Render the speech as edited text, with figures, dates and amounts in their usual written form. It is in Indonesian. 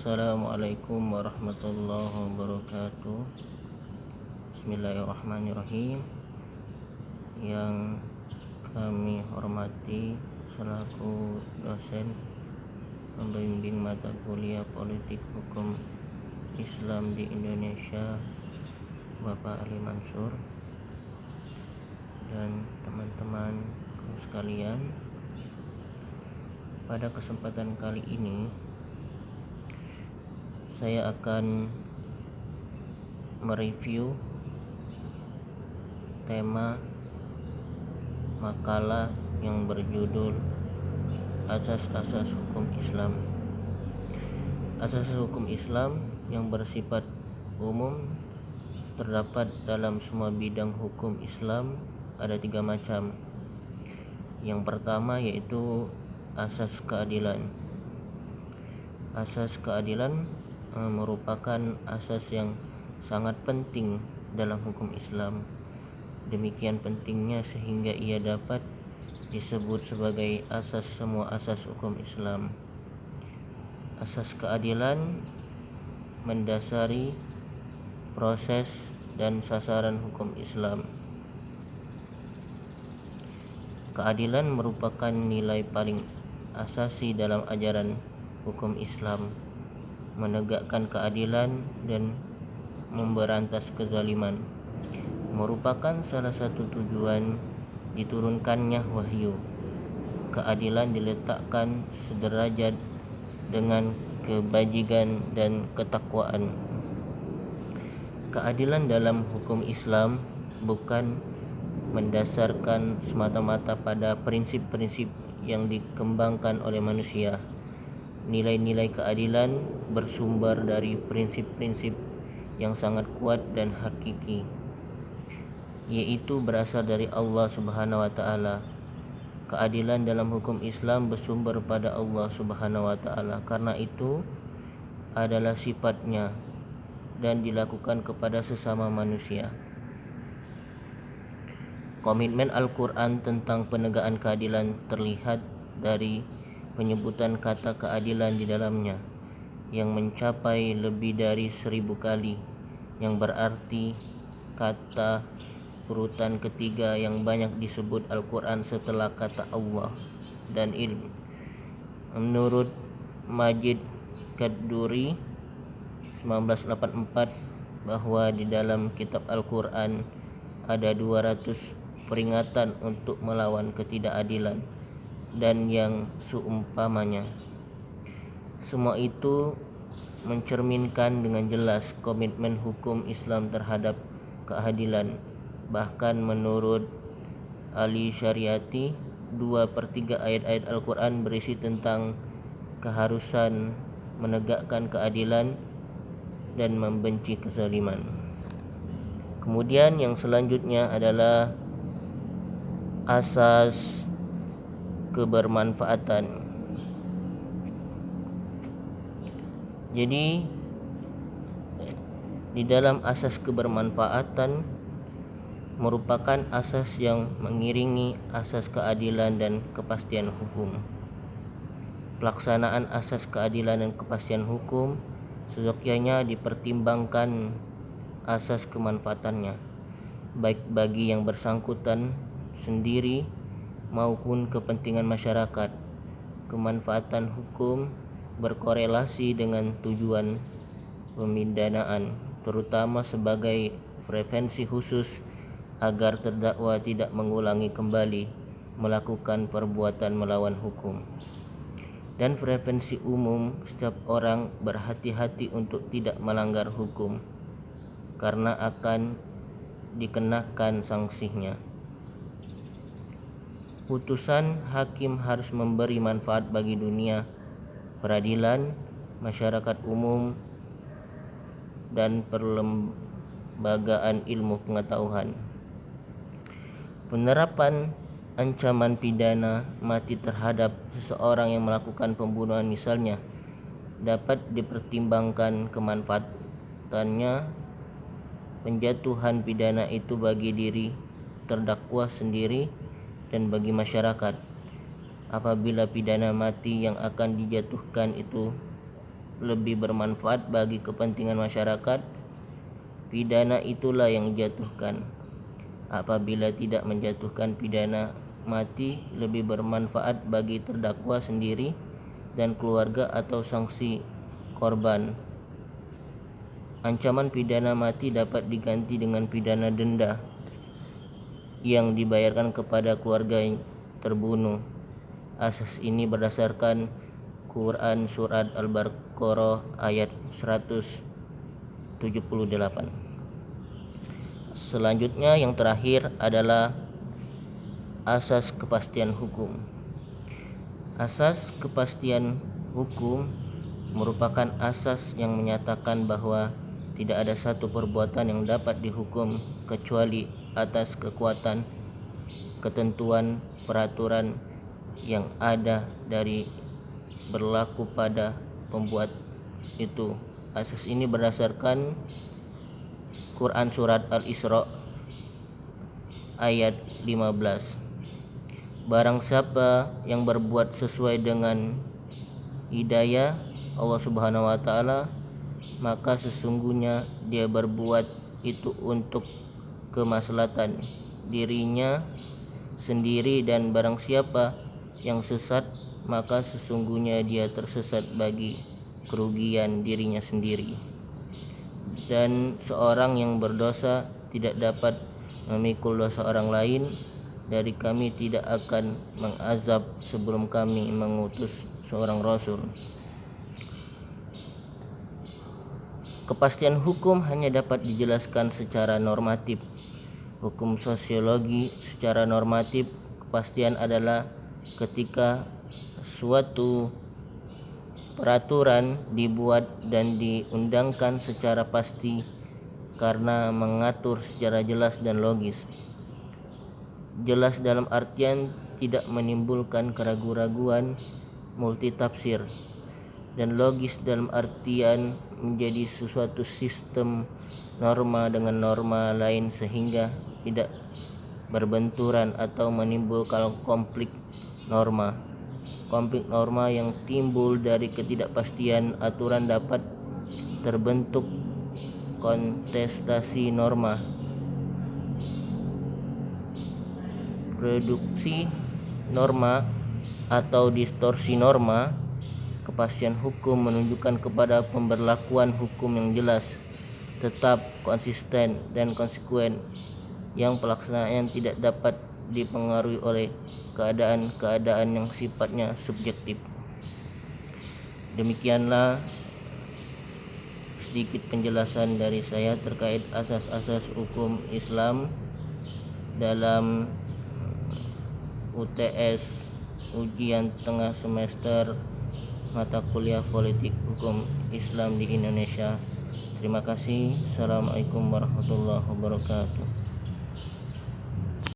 Assalamualaikum warahmatullahi wabarakatuh. Bismillahirrahmanirrahim. Yang kami hormati selaku dosen pembimbing mata kuliah Politik Hukum Islam di Indonesia, Bapak Ali Mansur, dan teman-teman sekalian, pada kesempatan kali ini saya akan mereview tema makalah yang berjudul Asas-asas Hukum Islam. Asas hukum Islam yang bersifat umum terdapat dalam semua bidang hukum Islam ada 3 macam. Yang pertama yaitu asas keadilan. Asas keadilan merupakan asas yang sangat penting dalam hukum Islam. Demikian pentingnya sehingga ia dapat disebut sebagai asas semua asas hukum Islam. Asas keadilan mendasari proses dan sasaran hukum Islam. Keadilan merupakan nilai paling asasi dalam ajaran hukum Islam, menegakkan keadilan dan memberantas kezaliman. Merupakan salah satu tujuan diturunkannya wahyu. Keadilan diletakkan sederajat dengan kebajikan dan ketakwaan. Keadilan dalam hukum Islam bukan mendasarkan semata-mata pada prinsip-prinsip yang dikembangkan oleh manusia. Nilai-nilai keadilan bersumber dari prinsip-prinsip yang sangat kuat dan hakiki, yaitu berasal dari Allah Subhanahu wa taala. Keadilan dalam hukum Islam bersumber pada Allah Subhanahu wa taala. Karena itu adalah sifatnya dan dilakukan kepada sesama manusia. Komitmen Al-Quran tentang penegakan keadilan terlihat dari penyebutan kata keadilan di dalamnya yang mencapai lebih dari 1000 kali, yang berarti kata urutan ketiga yang banyak disebut Al-Quran setelah kata Allah dan ilm. Menurut Majid Kadduri 1984 bahwa di dalam kitab Al-Quran ada 200 peringatan untuk melawan ketidakadilan dan yang seumpamanya. Semua itu mencerminkan dengan jelas komitmen hukum Islam terhadap keadilan. Bahkan menurut Ali Syariati, 2/3 ayat-ayat Al-Quran berisi tentang keharusan menegakkan keadilan dan membenci kezaliman. Kemudian yang selanjutnya adalah asas kebermanfaatan. Jadi di dalam asas kebermanfaatan merupakan asas yang mengiringi asas keadilan dan kepastian hukum. Pelaksanaan asas keadilan dan kepastian hukum seyogyanya dipertimbangkan asas kemanfaatannya, baik bagi yang bersangkutan sendiri maupun kepentingan masyarakat. Kemanfaatan hukum berkorelasi dengan tujuan pemidanaan, terutama sebagai prevensi khusus agar terdakwa tidak mengulangi kembali melakukan perbuatan melawan hukum, dan prevensi umum setiap orang berhati-hati untuk tidak melanggar hukum karena akan dikenakan sanksinya. Putusan hakim harus memberi manfaat bagi dunia, peradilan, masyarakat umum, dan perlembagaan ilmu pengetahuan. Penerapan ancaman pidana mati terhadap seseorang yang melakukan pembunuhan misalnya dapat dipertimbangkan kemanfaatannya. Penjatuhan pidana itu bagi diri terdakwa sendiri dan bagi masyarakat. Apabila pidana mati yang akan dijatuhkan itu lebih bermanfaat bagi kepentingan masyarakat, pidana itulah yang dijatuhkan. Apabila tidak menjatuhkan pidana mati lebih bermanfaat bagi terdakwa sendiri dan keluarga atau sanksi korban. Ancaman pidana mati dapat diganti dengan pidana denda yang dibayarkan kepada keluarga yang terbunuh. Asas ini berdasarkan Quran Surat Al-Baqarah ayat 178. Selanjutnya yang terakhir adalah asas kepastian hukum. Asas kepastian hukum merupakan asas yang menyatakan bahwa tidak ada satu perbuatan yang dapat dihukum kecuali atas kekuatan ketentuan peraturan yang ada dari berlaku pada pembuat itu. Asas ini berdasarkan Quran Surat Al-Isra ayat 15. Barang siapa yang berbuat sesuai dengan hidayah Allah Subhanahu wa taala, maka sesungguhnya dia berbuat itu untuk kemaslahatan dirinya sendiri, dan barang siapa yang sesat, maka sesungguhnya dia tersesat bagi kerugian dirinya sendiri. Dan seorang yang berdosa tidak dapat memikul dosa orang lain. Dari kami tidak akan mengazab sebelum kami mengutus seorang rasul. Kepastian hukum hanya dapat dijelaskan secara normatif. Hukum sosiologi secara normatif, kepastian adalah ketika suatu peraturan dibuat dan diundangkan secara pasti karena mengatur secara jelas dan logis. Jelas dalam artian tidak menimbulkan keraguan-raguan, multitafsir, dan logis dalam artian menjadi sesuatu sistem norma dengan norma lain sehingga tidak berbenturan atau menimbulkan konflik norma. Konflik norma yang timbul dari ketidakpastian aturan dapat terbentuk kontestasi norma, reduksi norma, atau distorsi norma. Kepastian hukum menunjukkan kepada pemberlakuan hukum yang jelas, tetap, konsisten, dan konsekuen, yang pelaksanaan tidak dapat dipengaruhi oleh keadaan-keadaan yang sifatnya subjektif. Demikianlah sedikit penjelasan dari saya terkait asas-asas hukum Islam dalam UTS ujian tengah semester mata kuliah politik hukum Islam di Indonesia. Terima kasih. Assalamualaikum warahmatullahi wabarakatuh.